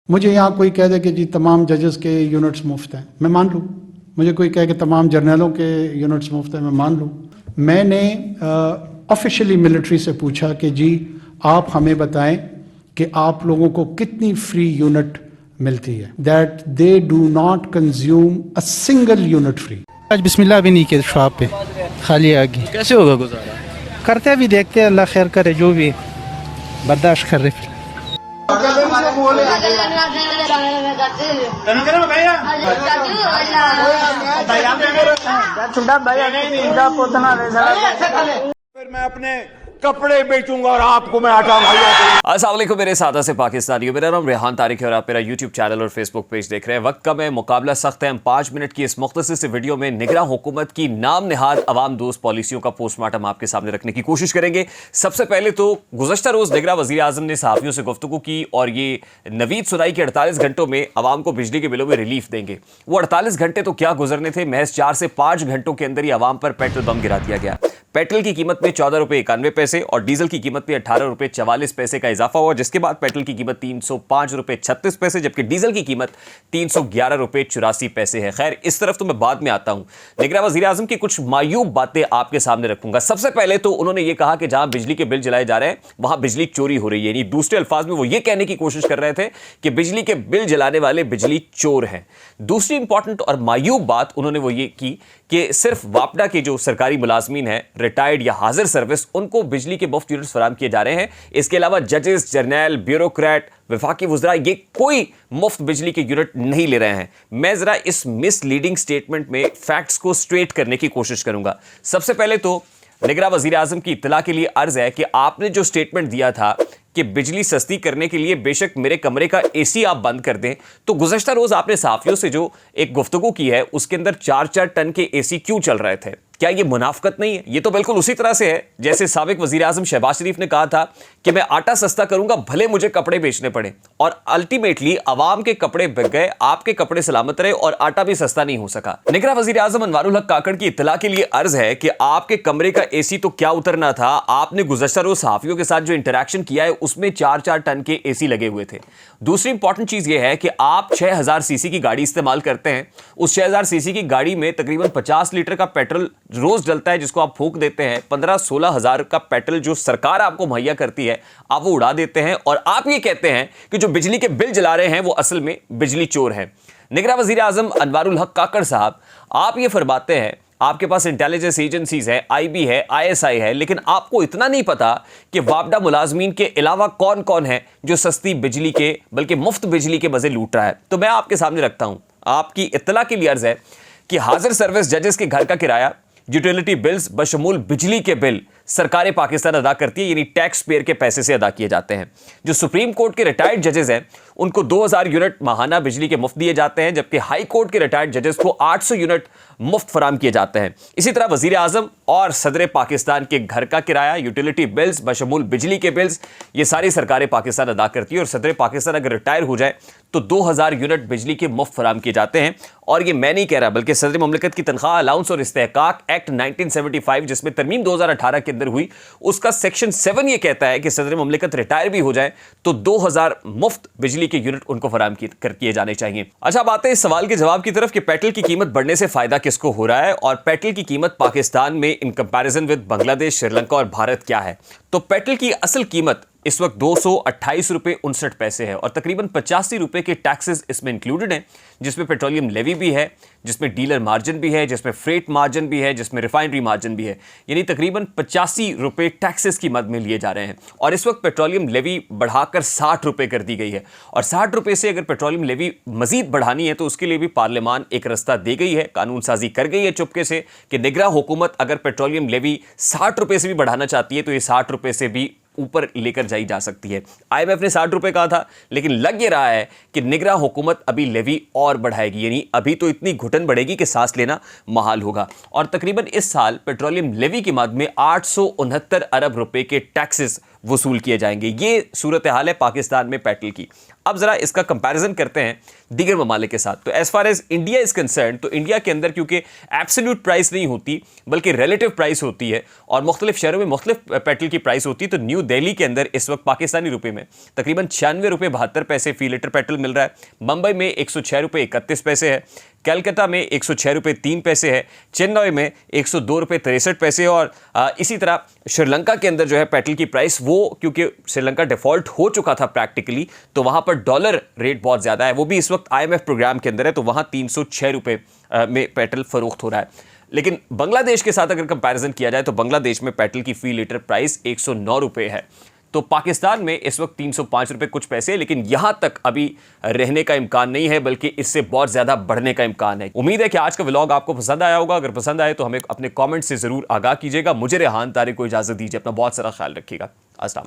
मुझे यहाँ कोई कह दे कि जी तमाम जजेस के यूनिट्स मुफ्त हैं, मैं मान लूँ। मुझे कोई कहे कि तमाम जर्नलों के यूनिट्स मुफ्त हैं, मैं मान लूँ। मैंने ऑफिशियली मिलिट्री से पूछा कि जी आप हमें बताएं कि आप लोगों को कितनी फ्री यूनिट मिलती है, that they do not consume a single unit free. आज बिस्मिल्लाह भी नहीं किया शॉप पे, खाली आ गई। कैसे होगा गुजारा? करते अभी देखते हैं, अल्लाह खैर करे, जो भी बर्दाश्त कर रहे। फिर मैं अपने कपड़े बेचूंगा और आपको मैं आटा भाई। अस्सलाम वालेकुम मेरे सादा से पाकिस्तानियों, मेरा नाम रेहान तारिक है और आप मेरा यूट्यूब चैनल और फेसबुक पेज देख रहे हैं। वक्त कम है, मुकाबला सख्त है। हम 5 मिनट की इस मुख्तसर से वीडियो में निगरान हुकूमत की नाम निहाद अवाम दोस्त पॉलिसियों का पोस्टमार्टम आपके सामने रखने की कोशिश करेंगे। सबसे पहले तो गुज़श्ता रोज निगरान वज़ीर आज़म ने सहाफ़ियों से गुफ्तगू की और ये नवीद सुनाई कि 48 घंटों में अवाम को बिजली के बिलों में रिलीफ देंगे। वो 48 घंटे तो क्या गुजरने थे, महज 4 से 5 घंटों के अंदर ही अवाम पर पेट्रोल बम गिरा दिया गया। पेट्रोल की कीमत में 14 रुपये 91 पैसे और डीजल की कीमत में 18 रुपये 44 पैसे का इजाफा हुआ, जिसके बाद पेट्रोल की कीमत 305 रुपये 36 पैसे जबकि डीजल की कीमत 311 रुपये 84 पैसे है। खैर, इस तरफ तो मैं बाद में आता हूं। निगरान वज़ीर आज़म की कुछ मायूब बातें आपके सामने रखूंगा। सबसे पहले तो उन्होंने ये कहा कि जहां बिजली के बिल जलाए जा रहे हैं वहां बिजली चोरी हो रही है, यानी दूसरे अल्फाज में वो ये कहने की कोशिश कर रहे थे कि बिजली के बिल जलाने वाले बिजली चोर हैं। दूसरी इंपॉर्टेंट और मायूब बात उन्होंने वो ये की कि सिर्फ वापडा के जो सरकारी मुलाजमीन है, रिटायर्ड या हाजिर सर्विस, उनको बिजली के मुफ्त यूनिट्स फराहम किए जा रहे हैं। इसके अलावा जजेस, जर्नल, ब्यूरोक्रेट, वफाकी वज़रा ये कोई मुफ्त बिजली के यूनिट नहीं ले रहे हैं। मैं जरा इस मिसलीडिंग स्टेटमेंट में फैक्ट्स को स्ट्रेट करने की कोशिश करूंगा। सबसे पहले तो निगरान वज़ीर आज़म की इत्तला के लिए अर्ज है कि आपने जो स्टेटमेंट दिया था कि बिजली सस्ती करने के लिए बेशक मेरे कमरे का एसी आप बंद कर दें, तो गुज़श्ता रोज आपने सहाफ़ियों से जो एक गुफ्तगू की है उसके अंदर 4-4 टन के एसी क्यों चल रहे थे? क्या ये मुनाफकत नहीं है? ये तो बिल्कुल उसी तरह से है जैसे साबिक वज़ीर आज़म शहबाज शरीफ ने कहा था कि मैं आटा सस्ता करूंगा भले मुझे कपड़े बेचने पड़े, और अल्टीमेटली अवाम के कपड़े बिक गए, आपके कपड़े सलामत रहे और आटा भी सस्ता नहीं हो सका। निगरान वज़ीर आज़म अनवारुल हक काकड़ की इत्तला के लिए अर्ज है कि आपके कमरे का एसी तो क्या उतरना था, आपने गुज़श्ता रोज सहाफ़ियों के साथ जो इंटरेक्शन किया है उसमें 4-4 टन के एसी लगे हुए थे। दूसरी इंपॉर्टेंट चीज यह है कि आप 6000 सीसी की गाड़ी इस्तेमाल करते हैं। उस 6000 सीसी की गाड़ी में तकरीबन 50 लीटर का पेट्रोल रोज डलता है, जिसको आप फूंक देते हैं। 15-16 हजार का पेट्रोल जो सरकार आपको मुहैया करती है आप वो उड़ा देते हैं, और आप ये कहते हैं कि जो बिजली के बिल जला रहे हैं वो असल में बिजली चोर हैं। निगरान वज़ीर आज़म अनवारुल हक काकड़ साहब, आप ये फरमाते हैं आपके पास इंटेलिजेंस एजेंसीज है, आईबी है, आईएसआई है, लेकिन आपको इतना नहीं पता कि वापडा मुलाजमीन के अलावा कौन कौन है जो सस्ती बिजली के बल्कि मुफ्त बिजली के मजे लूट रहा है। तो मैं आपके सामने रखता हूं, आपकी इत्तला के लिए अर्ज है कि हाजिर सर्विस जजेस के घर का किराया, यूटिलिटी बिल्स बशमूल बिजली के बिल सरकार पाकिस्तान अदा करती है, यानी टैक्स पेयर के पैसे से अदा किए जाते हैं। जो सुप्रीम कोर्ट के रिटायर्ड जजेस हैं उनको 2000 यूनिट माहाना बिजली के मुफ्त दिए जाते हैं, जबकि हाई कोर्ट के रिटायर्ड जजेस को 800 यूनिट मुफ्त फराम किए जाते हैं। इसी तरह वजीर आजम और सदर पाकिस्तान के घर का किराया, यूटिलिटी बिल्स बशमूल बिजली के बिल्स, ये सारी सरकार पाकिस्तान अदा करती है, और सदर पाकिस्तान अगर रिटायर हो जाए तो 2000 यूनिट बिजली के मुफ्त फराम किए जाते हैं। और ये मैं नहीं कह रहा बल्कि सदर मुमलिकत की तनख्वाह अलाउंस और इस्तेहकाक एक्ट 1975 जिसमें तरमीम 2018 के अंदर हुई, उसका सेक्शन 7 ये कहता है कि सदर मुमलिकत रिटायर भी हो जाए तो 2000 मुफ्त बिजली के यूनिट उनको फराम किए जाने चाहिए। अच्छा, बात है इस सवाल के जवाब की तरफ कि पेट्रोल की कीमत बढ़ने से फायदा किसको हो रहा है, और पेट्रोल की कीमत पाकिस्तान में in comparison with Bangladesh, Sri Lanka और भारत क्या है। तो पेट्रोल की असल कीमत इस वक्त 228 रुपये 59 पैसे है, और तकरीबन 85 रुपये के टैक्सेस इसमें इंक्लूडेड हैं, जिसमें पेट्रोलियम लेवी भी है, जिसमें डीलर मार्जिन भी है, जिसमें फ्रेट मार्जिन भी है, जिसमें रिफाइनरी मार्जिन भी है, यानी तकरीबन 85 रुपये टैक्सेस की मद में लिए जा रहे हैं। और इस वक्त पेट्रोलियम लेवी बढ़ाकर 60 रुपये कर दी गई है, और 60 रुपये से अगर पेट्रोलियम लेवी मजीद बढ़ानी है तो उसके लिए भी पार्लियामान एक रास्ता दे गई है, कानून साजी कर गई है चुपके से कि निगरान हुकूमत अगर पेट्रोलियम लेवी 60 रुपये से भी बढ़ाना चाहती है तो ये 60 रुपये से भी ऊपर लेकर जाई जा सकती है। IMF ने 60 रुपए कहा था, लेकिन लग ये रहा है कि निगरान हुकूमत अभी लेवी और बढ़ाएगी, यानी अभी तो इतनी घुटन बढ़ेगी कि सांस लेना महाल होगा। और तकरीबन इस साल पेट्रोलियम लेवी की मद में 869 अरब रुपए के टैक्सेस वसूल किए जाएंगे। ये सूरत हाल है पाकिस्तान में पेट्रोल की। अब जरा इसका कंपैरिजन करते हैं दीगर ममालिक के साथ। तो as far as India is concerned, तो इंडिया के अंदर क्योंकि एब्सोल्यूट प्राइस नहीं होती बल्कि रिलेटिव प्राइस होती है और मुख्तलिफ शहरों में मुख्तलिफ पेट्रोल की प्राइस होती है, तो न्यू दिल्ली के अंदर इस वक्त पाकिस्तानी रुपए में तकरीबन 96 रुपये 72 पैसे फी लीटर पेट्रोल मिल रहा है। मुंबई में 106 रुपये 31 पैसे है, कलकत्ता में 106 रुपये 3 पैसे है, चेन्नई में 102 रुपये 63 पैसे। और इसी तरह श्रीलंका के अंदर जो है पेट्रोल की प्राइस, वो क्योंकि श्रीलंका डिफॉल्ट हो चुका था प्रैक्टिकली, तो वहां पर डॉलर रेट बहुत ज्यादा है, वो भी इस वक्त IMF प्रोग्राम के अंदर है, तो वहां 306 रुपये में पेट्रोल फरोख्त हो रहा है। लेकिन बांग्लादेश के साथ अगर कंपैरिजन किया जाए तो बांग्लादेश में पेट्रोल की फी लीटर प्राइस 109 रुपये है। तो पाकिस्तान में इस वक्त 305 रुपये कुछ पैसे, लेकिन यहां तक अभी रहने का इम्कान नहीं है, बल्कि इससे बहुत ज्यादा बढ़ने का इम्कान है। उम्मीद है कि आज का व्लॉग आपको पसंद आया होगा। अगर पसंद आए तो हमें अपने कमेंट से जरूर आगाह कीजिएगा। मुझे रेहान तारिक को इजाजत दीजिए। अपना बहुत सारा ख्याल रखिएगा। अस्सलाम वालेकुम।